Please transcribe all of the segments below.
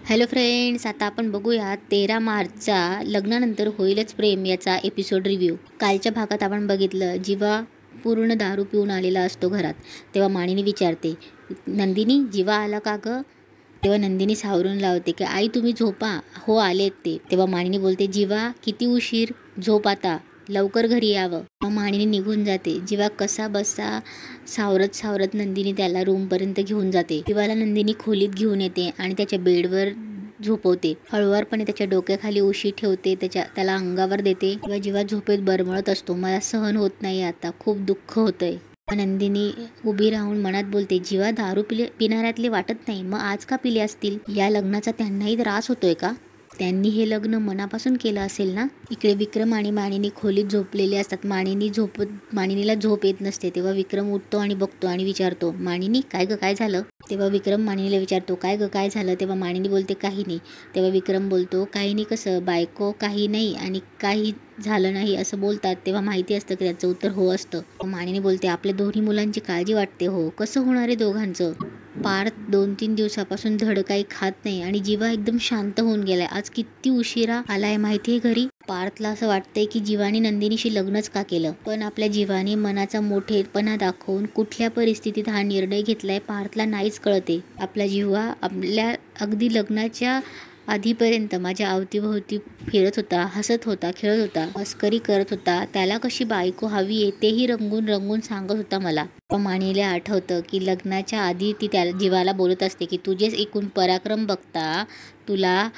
Hello friends, आता आपण बघूया 13 मार्चचा लग्नानंतर होईलच प्रेम याचा एपिसोड रिव्ह्यू. कालच्या भागात आपण बघितलं, जीवा पूर्ण दारू पिऊन आलेला असतो घरात. तेव्हा मानिनी विचारते, नंदिनी जीवा आला का गं? तेव्हा नंदिनी सावरून लावते की आई तुम्ही झोपा, हो आलेत ते. तेव्हा मानिनी बोलते, जीवा किती उशीर, झोप आता, लवकर घरी यावं. मग मानिनी निघून जाते. जीवा कसा बसा सावरत सावरत नंदिनी त्याला रूमपर्यंत घेऊन जाते. जीवाला नंदिनी खोलीत घेऊन येते आणि त्याच्या बेडवर झोपवते. हळुवारपणे त्याच्या डोक्याखाली उशी ठेवते, त्याला अंगावर देते. किंवा जीवा झोपेत बरमळत असतो, मला सहन होत नाही आता, खूप दुःख होतंय. नंदिनी उभी राहून मनात बोलते, जीवा दारू पिणाऱ्यातले वाटत नाही, मग आज का पिले असतील? या लग्नाचा त्यांनाही त्रास होतोय का? त्यांनी हे लग्न मनापासून केलं असेल ना? इकडे विक्रम आणि मानिनी खोलीत झोपलेले असतात. मानिनीला झोप येत नसते. तेव्हा विक्रम उठतो आणि बघतो आणि विचारतो, मानिनी काय ग, काय झालं? तेव्हा विक्रम मानिनीला विचारतो, काय ग काय झालं? तेव्हा मानिनी बोलते, काही नाही. तेव्हा विक्रम बोलतो, काही नाही कसं, बायको काही नाही आणि काही झालं नाही असं बोलतात तेव्हा माहिती असतं की त्याचं उत्तर हो असतं. मानिनी बोलते, आपल्या दोन्ही मुलांची काळजी वाटते हो, कसं होणार आहे दोघांचं? पार्थ 2-3 दिवसापासून धड काही खात नाही आणि जीवा एकदम शांत होऊन गेलाय. आज किती उशिरा आलाय माहितीये घरी. पार्थला असं वाटतंय की जीवाने नंदिनीशी लग्नच का केलं, पण आपल्या जीवाने मनाचा मोठेपणा दाखवून कुठल्या परिस्थितीत हा निर्णय घेतलाय पार्थला नाहीच कळते. आपला जीवा आपल्या अगदी लग्नाच्या आधीपर्यंत माझ्या अवतीभोवती फिरत होता, हसत होता, खेळत होता, मस्करी करत होता, त्याला कशी बायको हवी आहे तेही रंगून रंगून सांगत होता मला. मानिनीला आठवतं की लग्नाच्या आधी ती त्याला जीवाला बोलत असते की तुझेच एकूण पराक्रम बघता तुला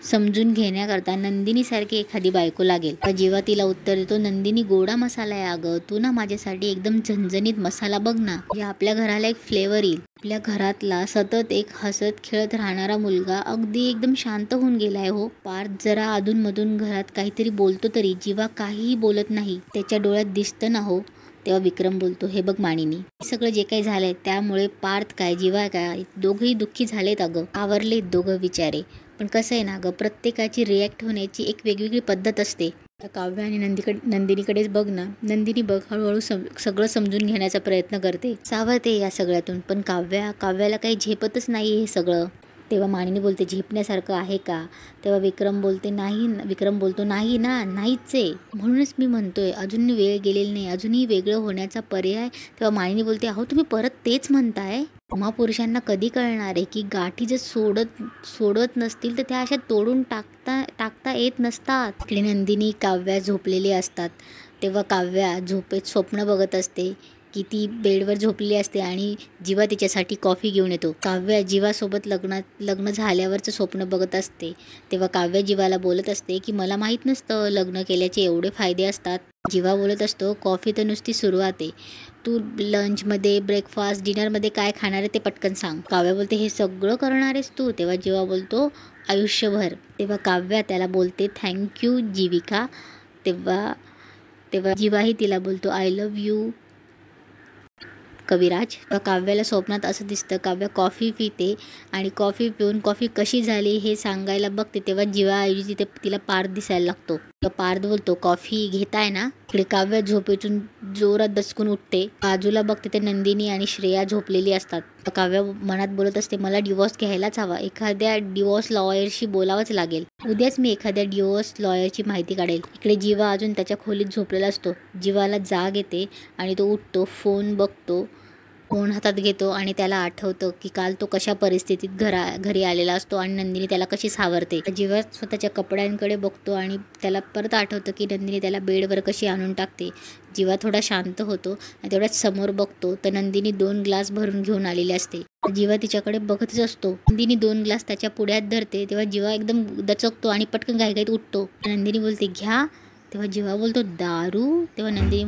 समजून घेण्याकरता नंदिनीसारखी एखादी बायको लागेल. जीवा तिला उत्तर देतो, नंदिनी गोडा मसाला आहे अगं, तू ना माझ्यासाठी एकदम झणझणीत मसाला बघ ना, या आपल्या घराला एक फ्लेवर येईल. आपल्या घरातला सतत एक हसत खेळत राहणारा मुलगा अगदी एकदम शांत होऊन गेलाय हो. पार्थ जरा अधूनमधून घरात काहीतरी बोलतो तरी जीवा काहीही बोलत नाही, त्याच्या डोळ्यात दिसतं ना हो. तेव्हा विक्रम बोलतो, हे बघ मानिनी, हे सगळं जे काही झालंय त्यामुळे पार्थ काय जीवा काय दोघंही दुःखी झालेत अगं, आवरलेत दोघं विचारे. पण कसं आहे ना गं, प्रत्येकाची रिॲक्ट होण्याची एक वेगवेगळी पद्धत असते. काव्य आणि नंदिनीकडेच बघ ना, नंदिनी बघ हळूहळू सगळं समजून घेण्याचा प्रयत्न करते, सावरते या सगळ्यातून. पण काव्याला काही झेपतच नाही हे सगळं. तेव्हा मानिनी बोलते, झेपण्यासारखं आहे का? तेव्हा विक्रम बोलतो, नाही ना, नाहीच आहे, म्हणूनच मी म्हणतोय अजून वेळ गेलेली नाही, अजूनही वेगळं होण्याचा पर्याय. तेव्हा मानिनी बोलते, अहो तुम्ही परत तेच म्हणताय? महापुरुषांना कधी कळणार आहे की गाठी जर सोडत नसतील तर त्या अशा तोडून टाकता येत नसतात. इकडे नंदिनी काव्या झोपलेली असतात. तेव्हा काव्या झोपेत स्वप्न बघत असते की ती बेडवर झोपलेली असते आणि जीवा तिच्यासाठी कॉफी घेऊन येतो. काव्या जीवासोबत लग्न झाल्यावरचं स्वप्न बघत असते. तेव्हा काव्या जीवाला बोलत असते की मला माहीत नसतं लग्न केल्याचे एवढे फायदे असतात. जीवा बोलत असतो, कॉफी तर नुसती सुरुवात आहे, तू लंचमध्ये, ब्रेकफास्ट, डिनरमध्ये काय खाणार आहे ते पटकन सांग. काव्या बोलते, हे सगळं करणार आहेस तू? तेव्हा जीवा बोलतो, आयुष्यभर. तेव्हा काव्या त्याला बोलते, थँक्यू जीविका. तेव्हा जीवाही तिला बोलतो, आय लव्ह यू कविराज. काव्याला स्वप्नात असं दिसतं, काव्या कॉफी पिते आणि कॉफी पिऊन कॉफी कशी झाली हे सांगायला बघते. तेव्हा जीवाऐवजी तिला पार्थ दिसायला लागतो. पार्थ बोलतो, कॉफी घेताय ना? इकडे काव्या झोपेतून जोरात दचकून उठते. बाजूला बघते ते नंदिनी आणि श्रेया झोपलेली असतात. काव्या मनात बोलत असते, मला डिवोर्स घ्यायलाच हवा, एखाद्या डिवोर्स लॉयरशी बोलावंच लागेल, उद्याच मी एखाद्या डिवोर्स लॉयरची माहिती काढेल. इकडे जीवा अजून त्याच्या खोलीत झोपलेला असतो. जीवाला जाग येते आणि तो उठतो, फोन बघतो, फोन हातात घेतो आणि त्याला आठवतं की काल तो कशा परिस्थितीत घरी आलेला असतो आणि नंदिनी त्याला कशी सावरते. जीवा स्वतःच्या कपड्यांकडे बघतो आणि त्याला परत आठवतं की नंदिनी त्याला बेडवर कशी आणून टाकते. जीवा थोडा शांत होतो आणि तेवढ्याच समोर बघतो तर नंदिनी 2 ग्लास भरून घेऊन आलेली असते. जीवा तिच्याकडे बघतच असतो. नंदिनी 2 ग्लास त्याच्या पुढ्यात धरते तेव्हा जीवा एकदम दचकतो आणि पटकन घाईघाईत उठतो. नंदिनी बोलते, घ्या. तेव्हा जीवा बोलतो, दारू? तेव्हा नंदिनी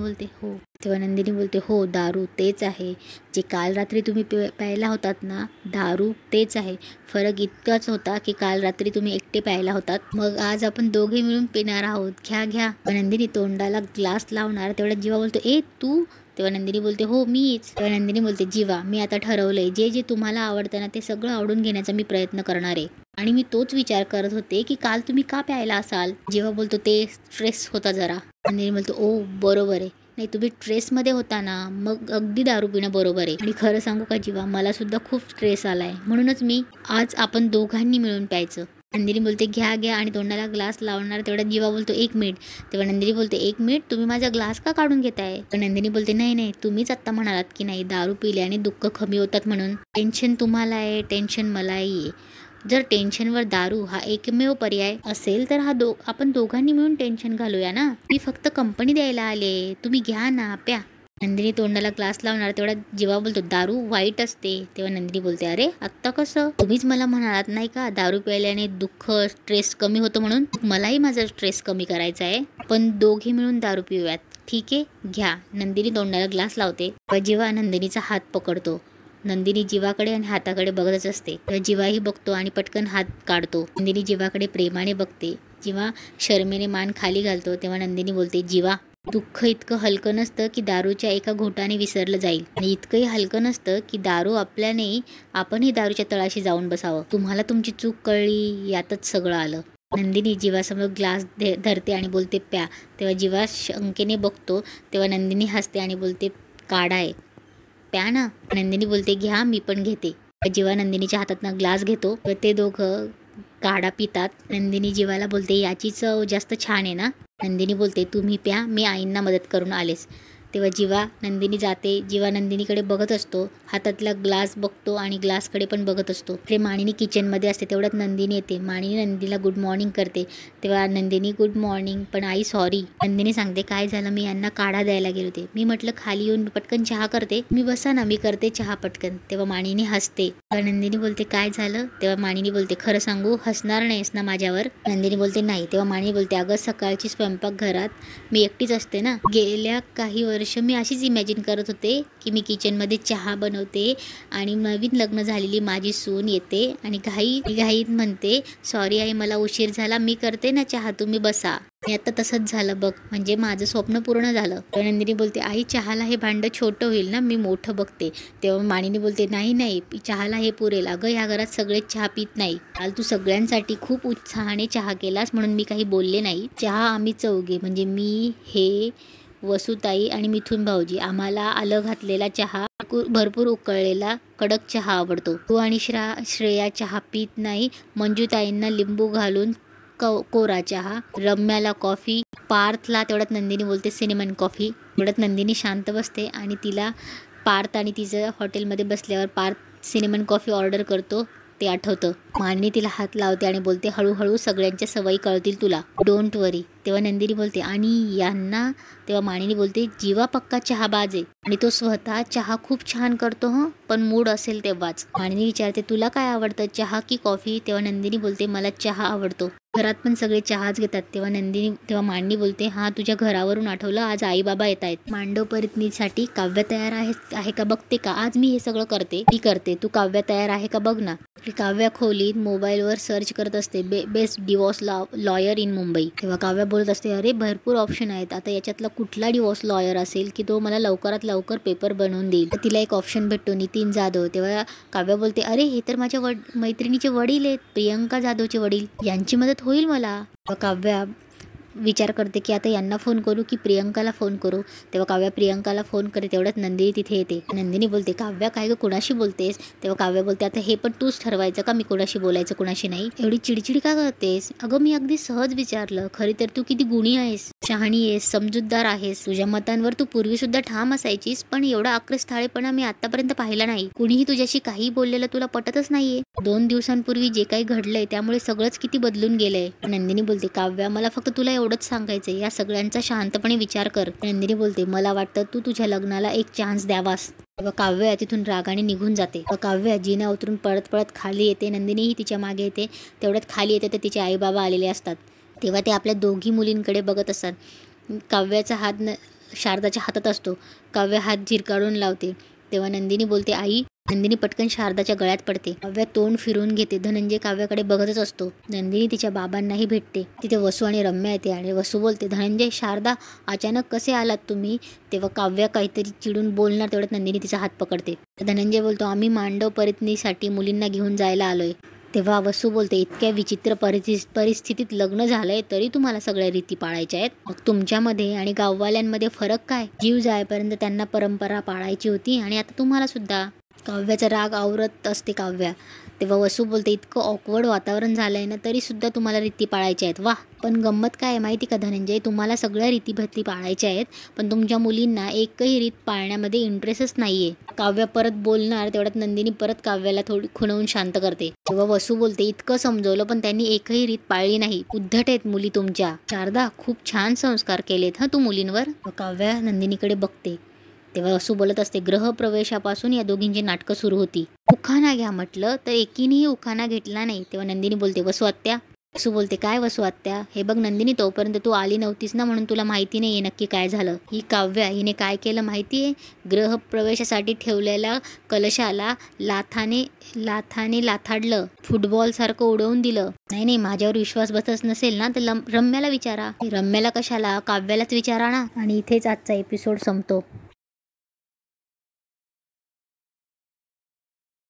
बोलते, हो दारू तेच आहे, जे काल रात्री तुम्ही प्यायला होतात ना, दारू तेच आहे. फरक इतकाच होता की काल रात्री तुम्ही एकटे प्यायला होतात, मग आज आपण दोघे मिळून पिणार आहोत, घ्या. नंदिनी तोंडाला ग्लास लावणार तेवढ्या जीवा बोलतो, ए तू? तेव्हा नंदिनी बोलते, हो मीच. तेव्हा नंदिनी बोलते, जीवा मी आता ठरवलंय, जे तुम्हाला आवडतं ना ते सगळं आवडून घेण्याचा मी प्रयत्न करणार आहे आणि मी तोच विचार करत होते की काल तुम्ही का प्यायला असाल. जीवा बोलतो, ते स्ट्रेस होता जरा. नंदिनी बोलतो, ओ बरोबर आहे, नाही तुम्ही स्ट्रेसमध्ये होता ना, मग अगदी दारू पिणं बरोबर आहे. आणि खरं सांगू का जीवा, मला सुद्धा खूप स्ट्रेस आलाय, म्हणूनच मी आज आपण दोघांनी मिळून प्यायचं. नंदिनी बोलते घ्या घ्या आणि तोंडाला ग्लास लावणार तेवढ्यात जीवा बोलतो 1 मिनिट. तेव्हा नंदिनी बोलते 1 मिनिट, तुम्ही माझा ग्लास का काढून घेताय? तर नंदिनी बोलते नाही नाही, तुम्हीच आत्ता म्हणालात की नाही दारू पिल्याने दुःख कमी होतात म्हणून. टेन्शन तुम्हाला आहे, टेन्शन मलाही आहे. जर टेन्शनवर दारू हा एकमेव पर्याय असेल तर आपण दोघांनी मिळून टेन्शन घालूया ना. मी फक्त कंपनी द्यायला आले, तुम्ही घ्या ना, प्या. नंदिनी तोंडाला ग्लास लावणार तेवढा जीवा बोलतो दारू वाईट असते. तेव्हा नंदिनी बोलते अरे आत्ता कसं? तुम्हीच मला म्हणालात नाही का दारू प्यायल्याने दुःख स्ट्रेस कमी होतो म्हणून. मलाही माझा स्ट्रेस कमी करायचा आहे, पण दोघे मिळून दारू पिऊयात. ठीक आहे घ्या. नंदिनी तोंडाला ग्लास लावते. जीवा नंदिनीचा हात पकडतो. नंदिनी जीवाकडे आणि हाताकडे बघतच असते. जीवाही बघतो आणि पटकन हात काढतो. नंदिनी जीवाकडे प्रेमाने बघते. जीवा शर्मेने मान खाली घालतो. तेव्हा नंदिनी बोलते जीवा दुःख इतकं हलकं नसतं की दारूच्या एका घोटाने विसरलं जाईल, आणि इतकंही हलकं नसतं की दारू आपल्याने आपणही दारूच्या तळाशी जाऊन बसावं. तुम्हाला तुमची चूक कळली, यातच सगळं आलं. नंदिनी जीवासमोर ग्लास धरते आणि बोलते प्या. तेव्हा जीवा शंकेने बघतो. तेव्हा नंदिनी हसते आणि बोलते काढाय, प्या ना. नंदिनी बोलते घ्या, मी पण घेते. जीवा नंदिनीच्या हातातनं ग्लास घेतो व ते दोघं काढा पितात. नंदिनी जीवाला बोलते याची चव जास्त छान आहे ना. नंदिनी बोलते तुम्ही प्या, मी आईंना मदत करून आलेच. तेव्हा जीवा नंदिनी जाते. जीवा नंदिनीकडे बघत असतो, हातातला ग्लास बघतो आणि ग्लासकडे पण बघत असतो. ते मानिनी किचनमध्ये असते. तेवढ्यात नंदिनी येते. मानिनी नंदिनीला गुड मॉर्निंग करते. तेव्हा नंदिनी गुड मॉर्निंग, पण आई सॉरी. नंदिनी सांगते काय झालं, मी यांना काढा द्यायला गेले होते. मी म्हटलं खाली येऊन पटकन चहा करते, मी बसा ना, मी करते चहा पटकन. तेव्हा मानिनी हसते. नंदिनी बोलते काय झालं? तेव्हा मानिनी बोलते खरं सांगू, हसणार नाहीस ना माझ्यावर? नंदिनी बोलते नाही. तेव्हा मानिनी बोलते अगं सकाळची स्वयंपाकघरात मी एकटीच असते ना. गेल्या काही वर्ष मी अशीच इमॅजिन करत होते की मी किचनमध्ये चहा बनवते आणि नवीन लग्न झालेली माझी सून येते आणि घाईत म्हणते सॉरी आई मला उशीर झाला, मी करते ना चहा, तुम्ही बसा. आणि आता तसंच झालं बघ, म्हणजे माझं स्वप्न पूर्ण झालं. नंदिनी बोलते आई चहाला हे भांडं छोटं होईल ना, मी मोठं बघते. तेव्हा मानिनी बोलते नाही नाही, चहाला हे पुरेल. अगं या घरात सगळेच चहा पित नाही. काल तू सगळ्यांसाठी खूप उत्साहाने चहा केलास म्हणून मी काही बोलले नाही. चहा आम्ही चौघे म्हणजे मी, हे वसुताई आणि मिथुन भाऊजी, आम्हाला आलं घातलेला चहा, भरपूर उकळलेला कडक चहा आवडतो. तू आणि श्रेया चहा पित नाही. मंजूताईंना लिंबू घालून कोरा चहा, रम्याला कॉफी, पार्थला तेवढ्यात नंदिनी बोलते सिनेमन कॉफी. तेवढ्यात नंदिनी शांत बसते आणि तिला पार्थ आणि तिचं हॉटेलमध्ये बसल्यावर पार्थ सिनेमन कॉफी ऑर्डर करतो ते आठवतं. मानिनी तिला हात लावते आणि बोलते हळूहळू सगळ्यांच्या सवयी कळतील तुला, डोंट वरी. तेव्हा नंदिनी बोलते आणि यांना? तेव्हा मानिनी बोलते जीवा पक्का चहाबाज आहे आणि तो स्वतः चहा खूप छान करतो पण मूड असेल तेव्हाच. मानिनी विचारते तुला काय आवडतं, चहा की कॉफी? तेव्हा नंदिनी बोलते मला चहा आवडतो. घरात पण सगळे चहाच घेतात. तेव्हा मानिनी बोलते हा तुझ्या घरावरून आठवलं, आज आई बाबा येत आहेत. मांडव परिणीसाठी काव्य तयार आहे का बघते का? आज मी हे सगळं करते, तू काव्य तयार आहे का बघ ना. काव्या खोलीत मोबाईलवर सर्च करत असते best divorce lawyer in Mumbai. तेव्हा काव्या बोलत असते अरे भरपूर ऑप्शन आहेत, आता याच्यातला कुठला डिवोर्स लॉयर असेल की तो मला लवकरात लवकर पेपर बनवून देईल. तिला एक ऑप्शन भेटतो, नितीन जाधव. तेव्हा काव्या बोलते अरे हे तर माझ्या मैत्रिणीचे वडील आहेत, प्रियंका जाधवचे वडील, यांची मदत होईल मला. काव्या विचार करते की आता यांना फोन करू की प्रियंकाला फोन करू. तेव्हा काव्या प्रियंकाला फोन करते. तेवढ्यात नंदिनी तिथे येते. नंदिनी बोलते काव्या काय ग कुणाशी बोलतेस? तेव्हा काव्या बोलते आता हे पण तूच ठरवायचं का मी कुणाशी बोलायचं कुणाशी नाही. एवढी चिडचिड का करतेस? अगं मी अगदी सहज विचारलं. खरी तर तू किती गुणी आहेस, शहाणी आहेस, समजूतदार आहेस. तुझ्या मतांवर तू पूर्वी सुद्धा ठाम असायचीस, पण एवढा आक्रस्थाळेपणा मी आतापर्यंत पाहिला नाही. कुणीही तुझ्याशी काही बोललेलं तुला पटतच नाहीये. 2 दिवसांपूर्वी जे काही घडलंय त्यामुळे सगळंच किती बदलून गेलंय. नंदिनी बोलते काव्या मला फक्त तुला एवढंच सांगायचंय, या सगळ्यांचा शांतपणे विचार कर. नंदिनी बोलते मला वाटतं तू तुझ्या लग्नाला एक चान्स द्यावास. तेव्हा काव्या तिथून रागाने निघून जाते. काव्या जिना उतरून पळत खाली येते. नंदिनीही तिच्या मागे येते. तेवढ्यात खाली येते तर तिचे आई बाबा आलेले असतात. तेव्हा ते आपल्या दोघी मुलींकडे बघत असतात. काव्याचा हात शारदाच्या हातात असतो. काव्या हात झिरकारून लावते. तेव्हा नंदिनी बोलते आई. नंदिनी पटकन शारदाच्या गळ्यात पडते. काव्या तोंड फिरून घेते. धनंजय काव्याकडे बघतच असतो. नंदिनी तिच्या बाबांनाही भेटते. तिथे वसू आणि रम्या येते आणि वसू बोलते धनंजय शारदा अचानक कसे आलात तुम्ही? तेव्हा काव्या काहीतरी चिडून बोलणार तेवढ्यात नंदिनी तिचा हात पकडते. धनंजय बोलतो आम्ही मांडव परिणीसाठी मुलींना घेऊन जायला आलोय. तेव्हा वसू बोलते, इतक्या विचित्र परिस्थितीत लग्न झालंय तरी तुम्हाला सगळ्या रीती पाळायच्या आहेत. मग तुमच्यामध्ये आणि गाववाल्यांमध्ये फरक काय? जीव जायपर्यंत त्यांना परंपरा पाळायची होती आणि आता तुम्हाला सुद्धा. काव्याचा राग आवरत असते काव्या. तेव्हा वसू बोलते, इतकं ऑकवर्ड वातावरण झालंय ना तरी सुद्धा तुम्हाला रीती पाळायच्या आहेत. वाह! पण गंमत काय आहे माहिती का धनंजय, तुम्हाला सगळ्या रीतीभाती पाळायच्या आहेत पण तुमच्या मुलींना एकही रीत पाळण्यामध्ये इंटरेस्टच नाहीये. काव्या परत बोलणार तेवढ्यात नंदिनी परत काव्याला थोडी खुणवून शांत करते. तेव्हा वसू बोलते, इतकं समजवलं पण त्यांनी एकही रीत पाळली नाही. उद्धट आहेत मुली तुमच्या. शारदा, खूप छान संस्कार केलेत तू मुलींवर. काव्या नंदिनीकडे बघते. तेव्हा वसू बोलत असते, गृहप्रवेशापासून या दोघींची नाटकं सुरू होती. उखाणा घ्या म्हटलं तर एकीनेही उखाणा घेतला नाही. तेव्हा नंदिनी बोलते, वसू आत्या. वसू बोलते, काय वसू आत्या? हे बघ नंदिनी, तोपर्यंत तू आली नव्हतीस ना म्हणून तुला माहिती नाहीये नक्की काय झालं. ही काव्या हिने काय केलं माहितीये? गृहप्रवेशासाठी ठेवलेल्या कलशाला लाथाने लाथाडलं, फुटबॉल सारखं उडवून दिलं. नाही, माझ्यावर विश्वास बसत नसेल ना तर रम्याला विचारा. रम्याला कशाला, काव्यालाच विचारा ना. आणि इथेच आजचा एपिसोड संपतो.